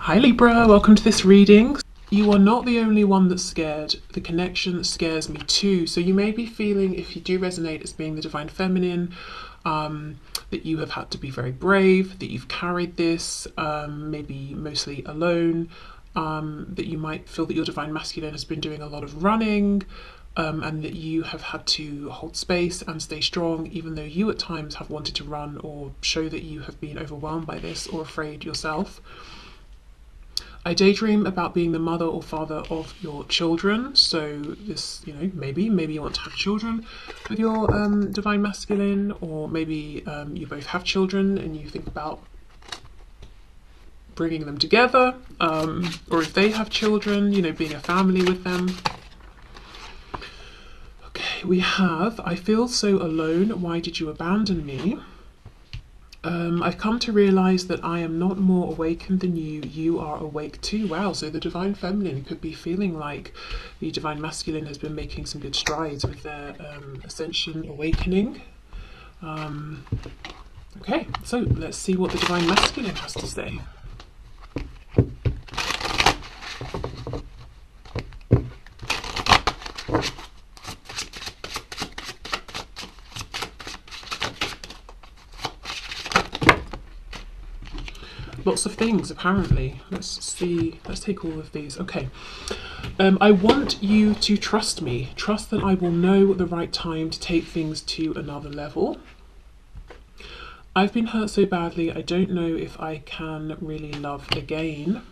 Hi Libra, welcome to this reading. You are not the only one that's scared. The connection scares me too. So you may be feeling, if you do resonate as being the divine feminine, that you have had to be very brave, that you've carried this, maybe mostly alone, that you might feel that your divine masculine has been doing a lot of running, and that you have had to hold space and stay strong, even though you at times have wanted to run or show that you have been overwhelmed by this or afraid yourself. I daydream about being the mother or father of your children. So this, maybe you want to have children with your divine masculine, or maybe you both have children and you think about bringing them together, or if they have children, being a family with them. Okay, we have, I feel so alone. Why did you abandon me? I've come to realise that I am not more awakened than you. You are awake too. Wow, so the divine feminine could be feeling like the divine masculine has been making some good strides with their ascension awakening. Okay, so let's see what the divine masculine has to say. Lots of things, apparently. Let's see. Let's take all of these. Okay. I want you to trust me. Trust that I will know the right time to take things to another level. I've been hurt so badly, I don't know if I can really love again.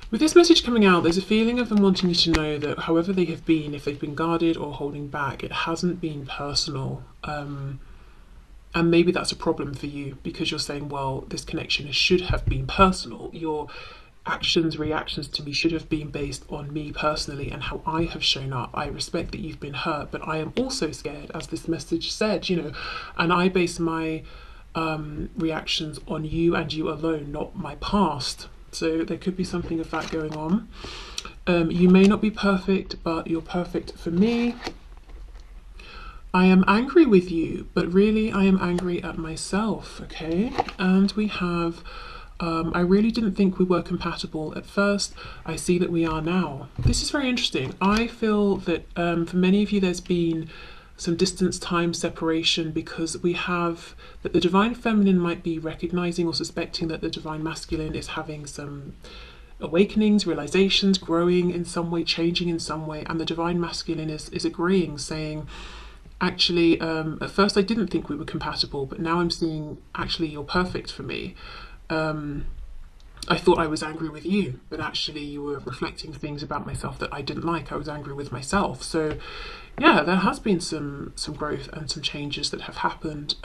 With this message coming out, there's a feeling of them wanting you to know that however they have been, if they've been guarded or holding back, it hasn't been personal. And maybe that's a problem for you because you're saying, well, this connection should have been personal. Your actions, reactions to me should have been based on me personally and how I have shown up. I respect that you've been hurt, but I am also scared, as this message said, and I base my reactions on you and you alone, not my past. So there could be something of that going on. You may not be perfect, but you're perfect for me. I am angry with you, but really I am angry at myself, okay? And we have, I really didn't think we were compatible at first. I see that we are now. This is very interesting. I feel that for many of you there's been some distance, time, separation, because we have that the divine feminine might be recognizing or suspecting that the divine masculine is having some awakenings, realizations, growing in some way, changing in some way, and the divine masculine is agreeing, saying, actually, at first I didn't think we were compatible, but now I'm seeing, actually, you're perfect for me. I thought I was angry with you, but actually you were reflecting things about myself that I didn't like. I was angry with myself. So yeah, there has been some growth and some changes that have happened.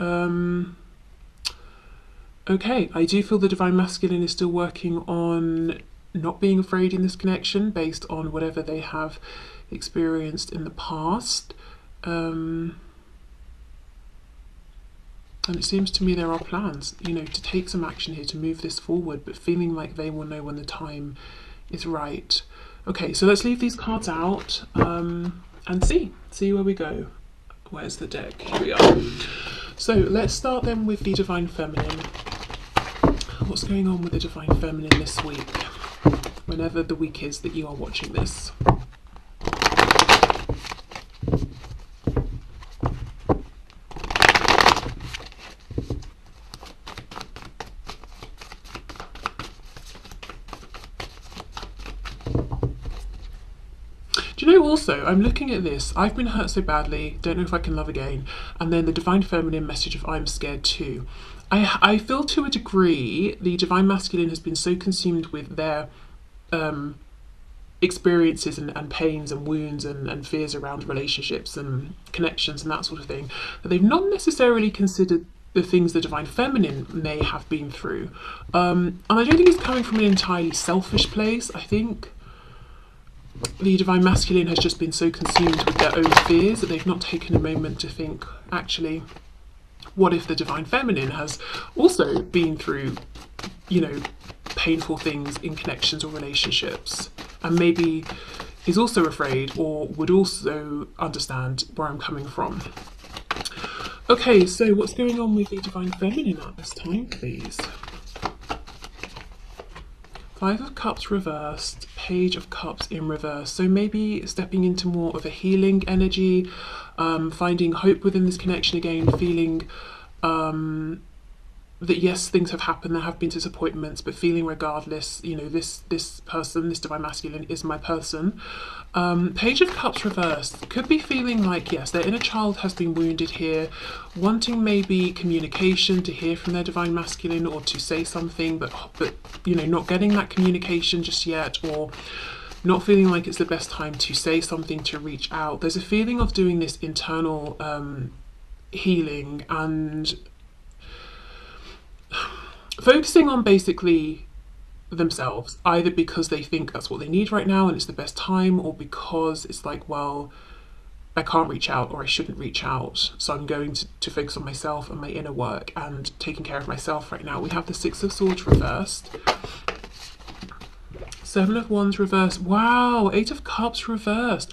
Okay, I do feel the divine masculine is still working on not being afraid in this connection based on whatever they have experienced in the past. And it seems to me there are plans, to take some action here, to move this forward, but feeling like they will know when the time is right. Okay, so let's leave these cards out and see where we go. Where's the deck? Here we are. So let's start then with the divine feminine. What's going on with the divine feminine this week, whenever the week is that you are watching this? Also, I'm looking at this, I've been hurt so badly, don't know if I can love again, and then the divine feminine message of I'm scared too. I feel to a degree the divine masculine has been so consumed with their experiences and pains and wounds and fears around relationships and connections and that sort of thing, that they've not necessarily considered the things the divine feminine may have been through. And I don't think it's coming from an entirely selfish place. I think the divine masculine has just been so consumed with their own fears that they've not taken a moment to think, actually, what if the divine feminine has also been through, painful things in connections or relationships, and maybe is also afraid or would also understand where I'm coming from. Okay, so what's going on with the Divine Feminine at this time, please? Five of Cups reversed, Page of Cups in reverse. So maybe stepping into more of a healing energy, finding hope within this connection again, feeling that yes, things have happened, there have been disappointments, but feeling regardless, you know, this person, this divine masculine is my person. Page of Cups reversed could be feeling like, yes, their inner child has been wounded here, wanting maybe communication, to hear from their divine masculine or to say something, but you know, not getting that communication just yet, or not feeling like it's the best time to say something, to reach out. There's a feeling of doing this internal healing and focusing on basically themselves, either because they think that's what they need right now and it's the best time, or because it's like, well, I can't reach out or I shouldn't reach out, so I'm going to focus on myself and my inner work and taking care of myself right now. We have the Six of Swords reversed, Seven of Wands reversed, wow, Eight of Cups reversed.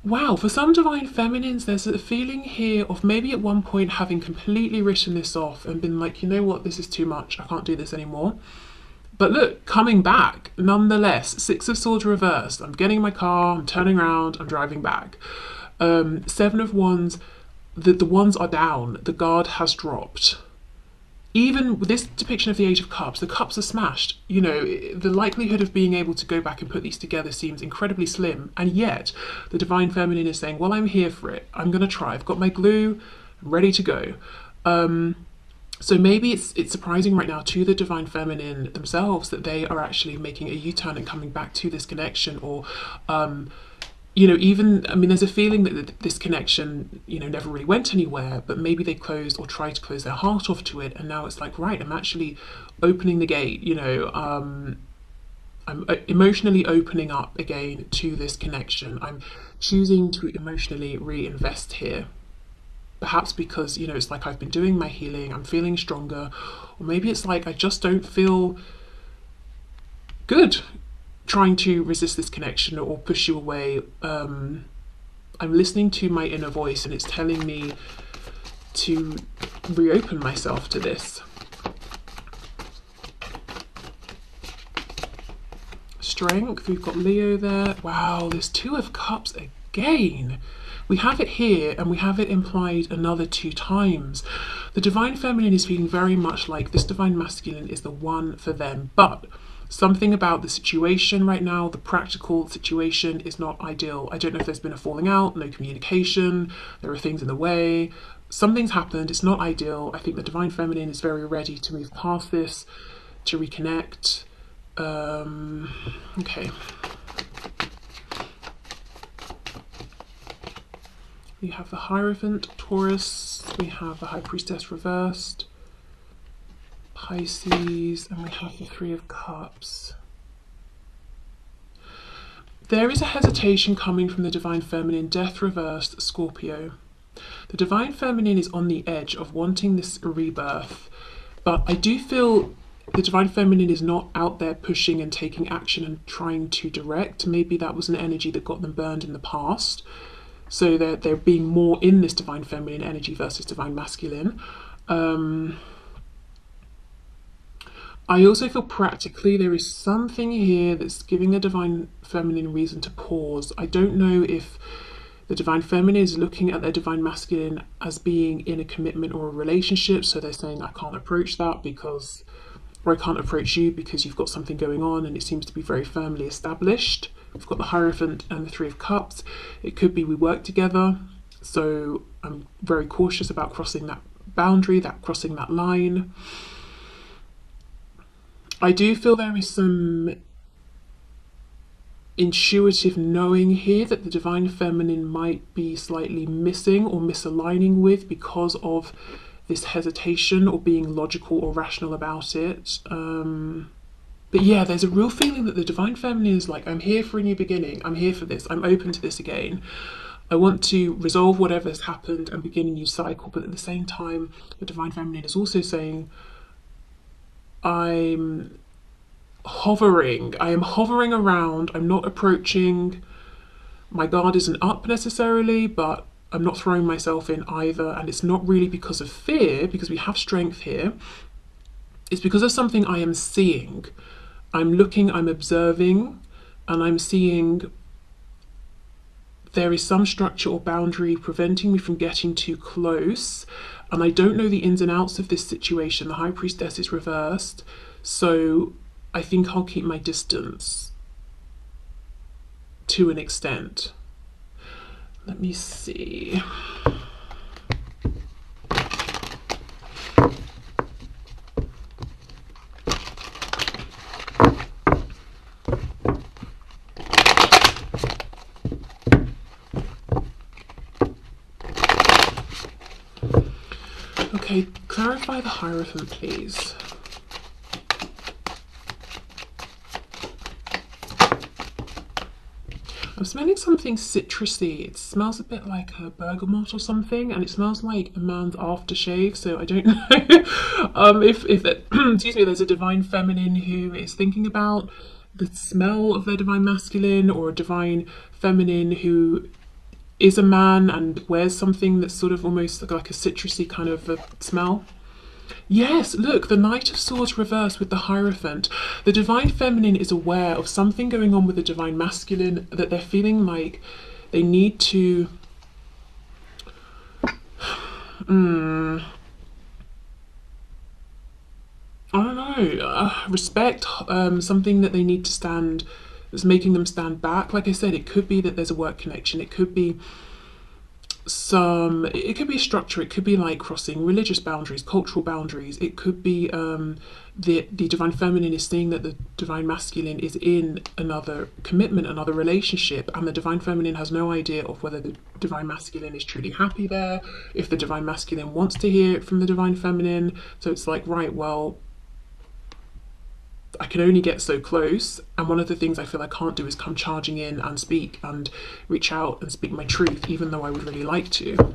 Wow, for some divine feminines, there's a feeling here of maybe at one point having completely written this off and been like, you know what, this is too much, I can't do this anymore. But look, coming back, nonetheless, Six of Swords reversed. I'm getting in my car, I'm turning around, I'm driving back. Seven of Wands, the wands are down, the guard has dropped. Even with this depiction of the Age of Cups, the cups are smashed. You know, the likelihood of being able to go back and put these together seems incredibly slim. And yet, the Divine Feminine is saying, well, I'm here for it. I'm going to try. I've got my glue. I'm ready to go. So maybe it's surprising right now to the Divine Feminine themselves that they are actually making a U-turn and coming back to this connection, or you know, even, I mean, there's a feeling that this connection, you know, never really went anywhere, but maybe they closed or tried to close their heart off to it, and now it's like, right, I'm actually opening the gate, you know, I'm emotionally opening up again to this connection. I'm choosing to emotionally reinvest here. Perhaps because, you know, it's like I've been doing my healing, I'm feeling stronger, or maybe it's like I just don't feel good trying to resist this connection or push you away. I'm listening to my inner voice and it's telling me to reopen myself to this. Strength, we've got Leo there. Wow, there's Two of Cups again. We have it here and we have it implied another 2 times. The Divine Feminine is feeling very much like this Divine Masculine is the one for them, but something about the situation right now, the practical situation, is not ideal. I don't know if there's been a falling out, no communication, there are things in the way, something's happened, it's not ideal. I think the Divine Feminine is very ready to move past this, to reconnect. Okay. We have the Hierophant, Taurus, we have the High Priestess reversed, Pisces, and we have the Three of Cups. There is a hesitation coming from the Divine Feminine, Death reversed, Scorpio. The Divine Feminine is on the edge of wanting this rebirth, but I do feel the Divine Feminine is not out there pushing and taking action and trying to direct. Maybe that was an energy that got them burned in the past. So they're being more in this Divine Feminine energy versus Divine Masculine. I also feel practically there is something here that's giving the Divine Feminine reason to pause. I don't know if the Divine Feminine is looking at their Divine Masculine as being in a commitment or a relationship. So they're saying, I can't approach that because, or I can't approach you because you've got something going on and it seems to be very firmly established. We've got the Hierophant and the Three of Cups. It could be we work together. So I'm very cautious about crossing that boundary, crossing that line. I do feel there is some intuitive knowing here that the Divine Feminine might be slightly missing or misaligning with because of this hesitation or being logical or rational about it. But yeah, there's a real feeling that the Divine Feminine is like, I'm here for a new beginning. I'm here for this. I'm open to this again. I want to resolve whatever has happened and begin a new cycle. But at the same time, the Divine Feminine is also saying, I'm hovering around. I'm not approaching. My guard isn't up necessarily, but I'm not throwing myself in either, and it's not really because of fear, because we have strength here. It's because of something I am seeing. I'm looking, I'm observing, and I'm seeing there is some structure or boundary preventing me from getting too close, and I don't know the ins and outs of this situation. The High Priestess is reversed, so I think I'll keep my distance to an extent. Let me see. Okay, clarify the Hierophant, please. I'm smelling something citrusy. It smells a bit like a bergamot or something, and it smells like a man's aftershave. So I don't know if that, excuse me, there's a divine feminine who is thinking about the smell of their divine masculine, or a divine feminine who is a man and wears something that's sort of almost like a citrusy kind of a smell. Yes, look, the Knight of Swords reversed with the Hierophant. The divine feminine is aware of something going on with the divine masculine, that they're feeling like they need to I don't know, respect something that they need to stand, that's making them stand back. Like I said, it could be that there's a work connection, it could be it could be a structure, it could be like crossing religious boundaries, cultural boundaries, it could be the divine feminine is seeing that the divine masculine is in another commitment, another relationship, and the divine feminine has no idea of whether the divine masculine is truly happy there, if the divine masculine wants to hear it from the divine feminine. So it's like, right, well, I can only get so close, and one of the things I feel I can't do is come charging in and speak and reach out and speak my truth, even though I would really like to.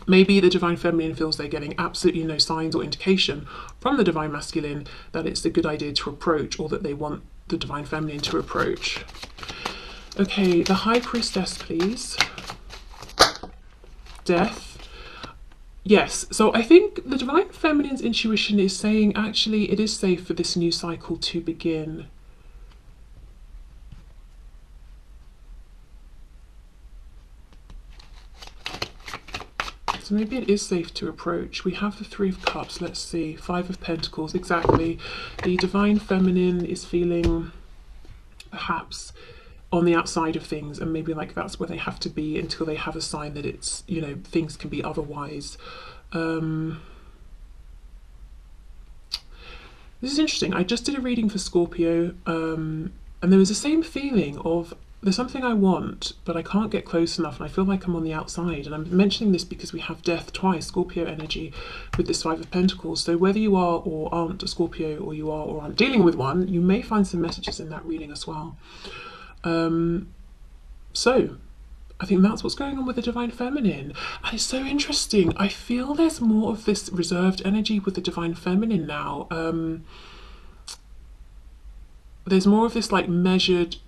Maybe the divine feminine feels they're getting absolutely no signs or indication from the divine masculine that it's a good idea to approach, or that they want the divine feminine to approach. Okay, the High Priestess, please. Death. Yes, so I think the divine feminine's intuition is saying actually it is safe for this new cycle to begin. So maybe it is safe to approach. We have the Three of Cups, let's see, Five of Pentacles, exactly. The divine feminine is feeling perhaps on the outside of things, and maybe like that's where they have to be until they have a sign that it's, you know, things can be otherwise. This is interesting. I just did a reading for Scorpio, and there was the same feeling of there's something I want, but I can't get close enough, and I feel like I'm on the outside. And I'm mentioning this because we have death twice, Scorpio energy, with this Five of Pentacles. So whether you are or aren't a Scorpio, or you are or aren't dealing with one, you may find some messages in that reading as well. So I think that's what's going on with the divine feminine. And it's so interesting. I feel there's more of this reserved energy with the divine feminine now. There's more of this like measured,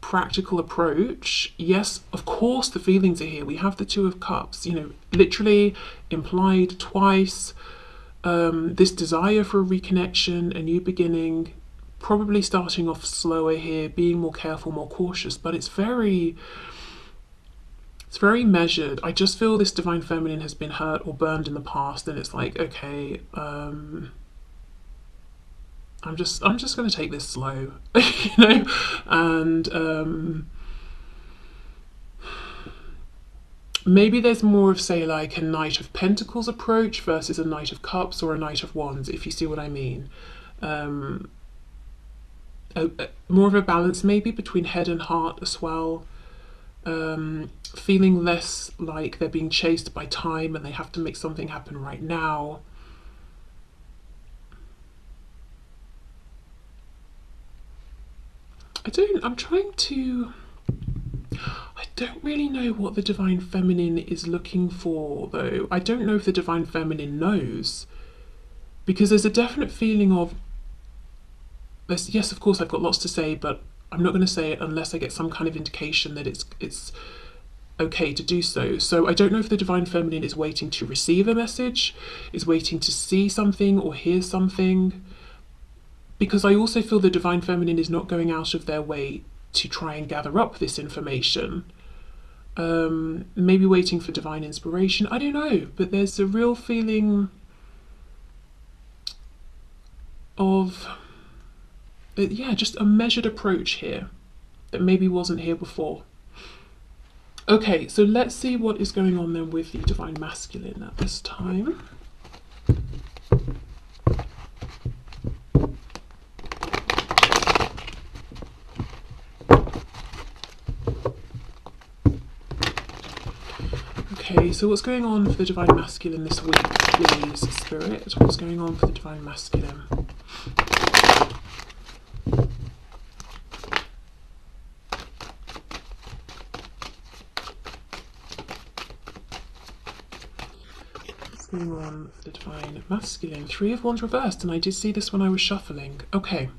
practical approach. Yes, of course the feelings are here. We have the Two of Cups, you know, literally implied twice. This desire for a reconnection, a new beginning, probably starting off slower here, being more careful, more cautious, but it's very measured. I just feel this divine feminine has been hurt or burned in the past, and it's like, okay, I'm just going to take this slow, you know, and maybe there's more of, say, like a Knight of Pentacles approach versus a Knight of Cups or a Knight of Wands, if you see what I mean. More of a balance maybe between head and heart as well. Feeling less like they're being chased by time and they have to make something happen right now. I don't really know what the divine feminine is looking for, though. I don't know if the divine feminine knows, because there's a definite feeling of, yes, of course I've got lots to say, but I'm not going to say it unless I get some kind of indication that it's okay to do so. So I don't know if the divine feminine is waiting to receive a message, is waiting to see something or hear something, because I also feel the divine feminine is not going out of their way to try and gather up this information. Maybe waiting for divine inspiration, I don't know, but there's a real feeling of, yeah, just a measured approach here that maybe wasn't here before. Okay, so let's see what is going on then with the divine masculine at this time. Okay, so what's going on for the divine masculine this week, please, Spirit? What's going on for the divine masculine? What's going on for the divine masculine? Three of Wands reversed, and I did see this when I was shuffling. Okay,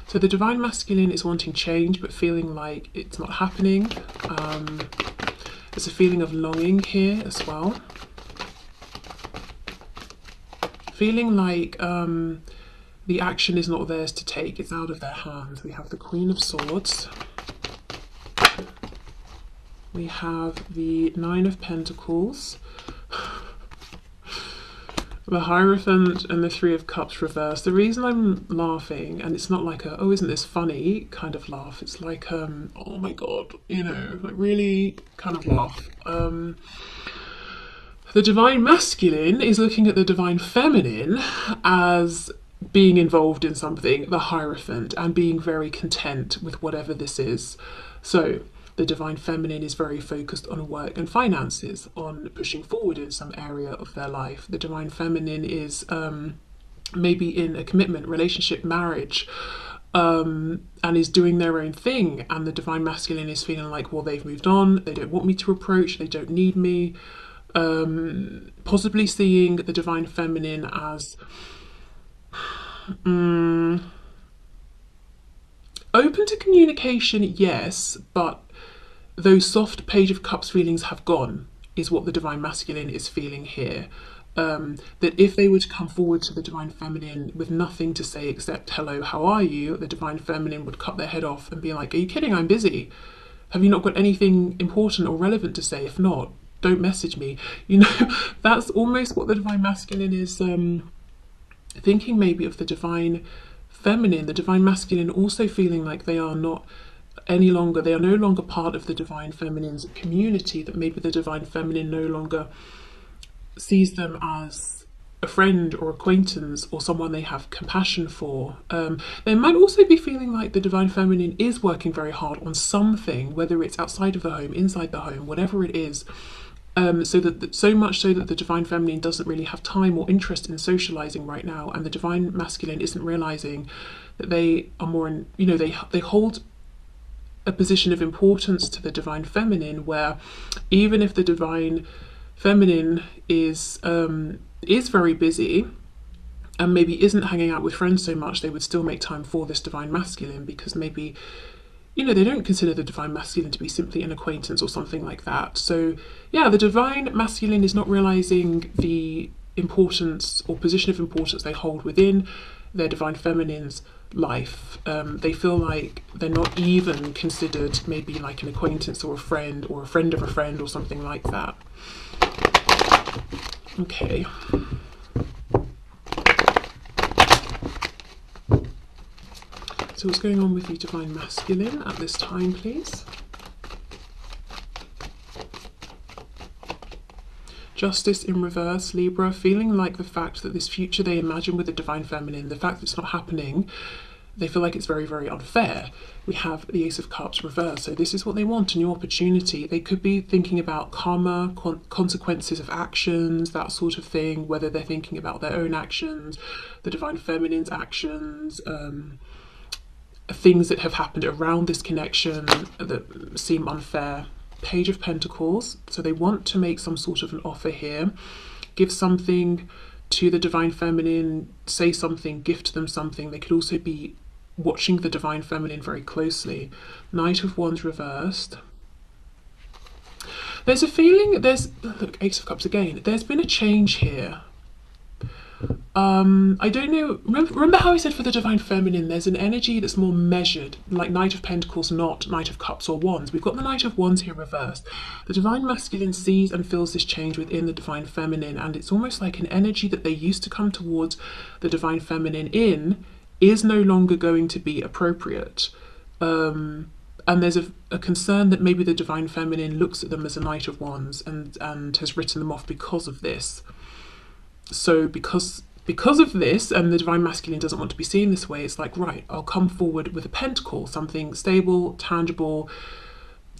so the divine masculine is wanting change, but feeling like it's not happening. There's a feeling of longing here as well. Feeling like the action is not theirs to take, it's out of their hands. We have the Queen of Swords. We have the Nine of Pentacles. The Hierophant and the Three of Cups reversed. The reason I'm laughing, and it's not like a, oh, isn't this funny kind of laugh. It's like, oh my God, you know, like really kind of laugh. The divine masculine is looking at the divine feminine as being involved in something, the Hierophant, and being very content with whatever this is. So the divine feminine is very focused on work and finances, on pushing forward in some area of their life. The divine feminine is maybe in a commitment, relationship, marriage, and is doing their own thing. And the divine masculine is feeling like, well, they've moved on, they don't want me to approach, they don't need me. Possibly seeing the divine feminine as open to communication, yes, but those soft Page of Cups feelings have gone, is what the divine masculine is feeling here. That if they were to come forward to the divine feminine with nothing to say except, hello, how are you? The divine feminine would cut their head off and be like, are you kidding? I'm busy. Have you not got anything important or relevant to say? If not, don't message me. You know, that's almost what the divine masculine is thinking maybe of the divine feminine. The divine masculine also feeling like they are not any longer, they are no longer part of the divine feminine's community, that maybe the divine feminine no longer sees them as a friend or acquaintance or someone they have compassion for. They might also be feeling like the divine feminine is working very hard on something, whether it's outside of the home, inside the home, whatever it is. So much so that the divine feminine doesn't really have time or interest in socializing right now, and the divine masculine isn't realizing that they are more in, you know, they hold a position of importance to the divine feminine, where even if the divine feminine is very busy and maybe isn't hanging out with friends so much, they would still make time for this divine masculine, because maybe, you know, they don't consider the divine masculine to be simply an acquaintance or something like that. So yeah, the divine masculine is not realizing the importance or position of importance they hold within their divine feminine's life. They feel like they're not even considered maybe like an acquaintance or a friend of a friend or something like that. Okay. So what's going on with the divine masculine at this time, please? Justice in reverse, Libra, feeling like the fact that this future they imagine with the divine feminine, the fact that it's not happening, they feel like it's very, very unfair. We have the Ace of Cups reversed, so this is what they want, a new opportunity. They could be thinking about karma, consequences of actions, that sort of thing, whether they're thinking about their own actions, the divine feminine's actions, things that have happened around this connection that seem unfair. Page of Pentacles, so they want to make some sort of an offer here, give something to the divine feminine, say something, gift them something. They could also be watching the divine feminine very closely. Knight of Wands reversed. There's a feeling, look, Ace of Cups again. There's been a change here. I don't know, remember how I said for the Divine Feminine, there's an energy that's more measured, like Knight of Pentacles, not Knight of Cups or Wands. We've got the Knight of Wands here reversed. The Divine Masculine sees and feels this change within the Divine Feminine, and it's almost like an energy that they used to come towards the Divine Feminine in is no longer going to be appropriate. And there's a concern that maybe the Divine Feminine looks at them as a Knight of Wands and has written them off because of this. So because of this, and the Divine Masculine doesn't want to be seen this way, it's like, right, I'll come forward with a pentacle, something stable, tangible,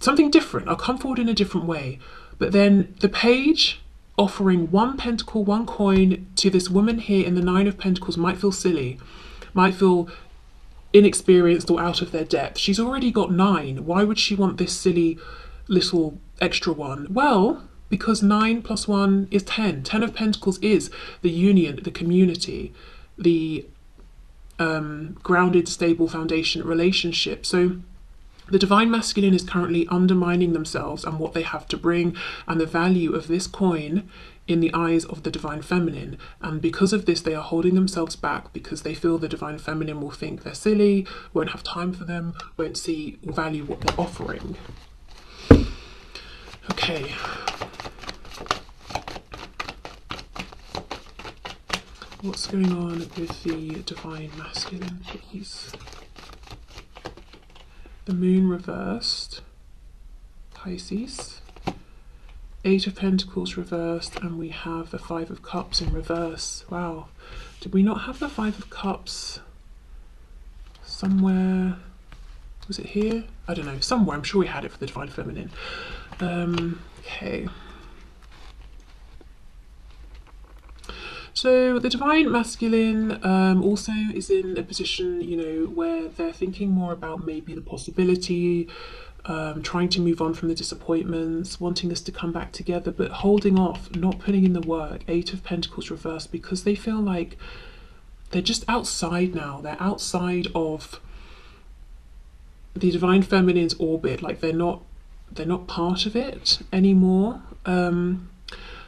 something different. I'll come forward in a different way. But then the page offering one pentacle, one coin to this woman here in the Nine of Pentacles might feel silly, might feel inexperienced or out of their depth. She's already got 9. Why would she want this silly little extra one? Well, because 9 plus 1 is 10. 10 of Pentacles is the union, the community, the grounded, stable foundation relationship. So the Divine Masculine is currently undermining themselves and what they have to bring and the value of this coin in the eyes of the Divine Feminine. And because of this, they are holding themselves back because they feel the Divine Feminine will think they're silly, won't have time for them, won't see or value what they're offering. Okay. What's going on with the Divine Masculine, please? The Moon reversed, Pisces. 8 of Pentacles reversed, and we have the 5 of Cups in reverse. Wow. Did we not have the 5 of Cups somewhere? Was it here? I don't know. Somewhere. I'm sure we had it for the Divine Feminine. Okay. So the Divine Masculine also is in a position, you know, where they're thinking more about maybe the possibility, trying to move on from the disappointments, wanting this to come back together, but holding off, not putting in the work. 8 of Pentacles reversed, because they feel like they're just outside now. They're outside of the Divine Feminine's orbit. Like they're not part of it anymore.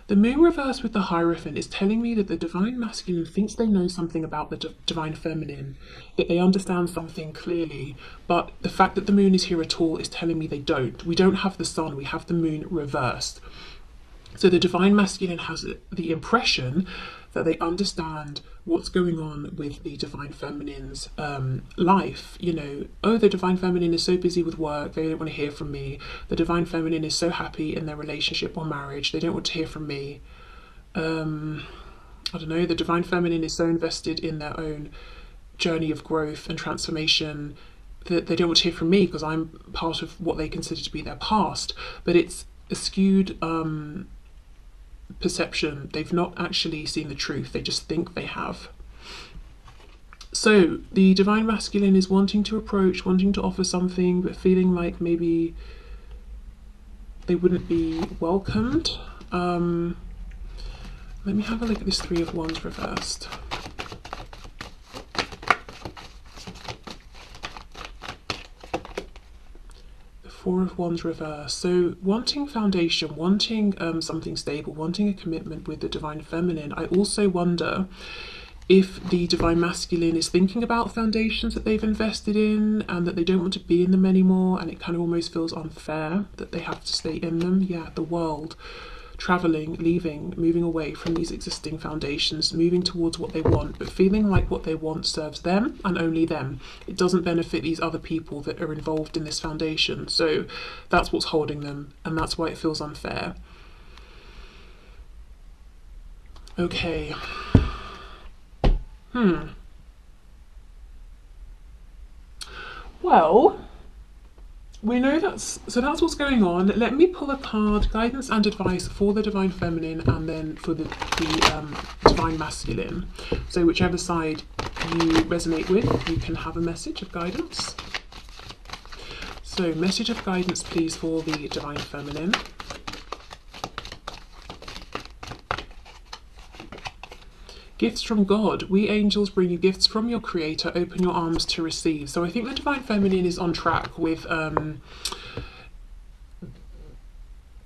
The Moon reverse with the Hierophant is telling me that the Divine Masculine thinks they know something about the Divine Feminine, that they understand something clearly, but the fact that the Moon is here at all is telling me they don't. We don't have the Sun, we have the Moon reversed. So the Divine Masculine has the impression that they understand what's going on with the Divine Feminine's life. You know, oh, the Divine Feminine is so busy with work, they don't want to hear from me. The Divine Feminine is so happy in their relationship or marriage, they don't want to hear from me. I don't know, the Divine Feminine is so invested in their own journey of growth and transformation that they don't want to hear from me because I'm part of what they consider to be their past. But it's a skewed perception. They've not actually seen the truth, they just think they have. So the Divine Masculine is wanting to approach, wanting to offer something, but feeling like maybe they wouldn't be welcomed. Let me have a look at this 3 of Wands reversed. The 4 of Wands reversed. So wanting foundation, wanting something stable, wanting a commitment with the Divine Feminine. I also wonder if the Divine Masculine is thinking about foundations that they've invested in and that they don't want to be in them anymore, and it kind of almost feels unfair that they have to stay in them. Yeah, the world. Traveling, leaving, moving away from these existing foundations, moving towards what they want, but feeling like what they want serves them and only them. It doesn't benefit these other people that are involved in this foundation. So that's what's holding them, and that's why it feels unfair. Okay. Well, we know that's what's going on. Let me pull a card, guidance and advice for the Divine Feminine and then for the Divine Masculine. So whichever side you resonate with, you can have a message of guidance. So message of guidance, please, for the Divine Feminine. Gifts from God. We angels bring you gifts from your Creator. Open your arms to receive. So I think the Divine Feminine is on track with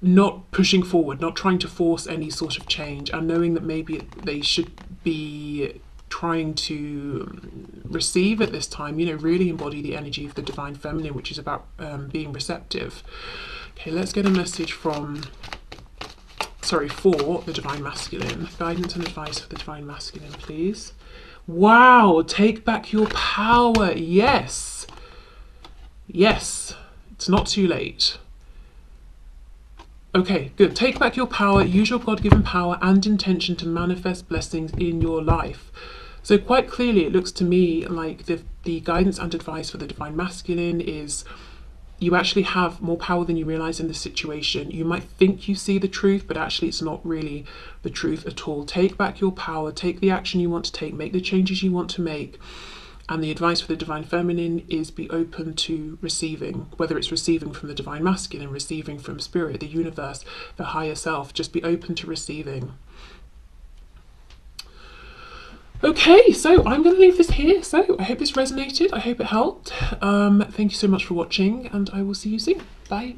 not pushing forward, not trying to force any sort of change, and knowing that maybe they should be trying to receive at this time, you know, really embody the energy of the divine feminine, which is about being receptive. Okay, let's get a message for the divine masculine. Guidance and advice for the divine masculine, please. Wow, take back your power. Yes. Yes, it's not too late. Okay, good. Take back your power, use your God-given power and intention to manifest blessings in your life. So quite clearly, it looks to me like the guidance and advice for the divine masculine is you actually have more power than you realize in this situation. You might think you see the truth, but actually it's not really the truth at all. Take back your power, take the action you want to take, make the changes you want to make. And the advice for the divine feminine is be open to receiving, whether it's receiving from the divine masculine, receiving from spirit, the universe, the higher self. Just be open to receiving. Okay, so I'm going to leave this here. So I hope this resonated. I hope it helped. Thank you so much for watching, and I will see you soon. Bye.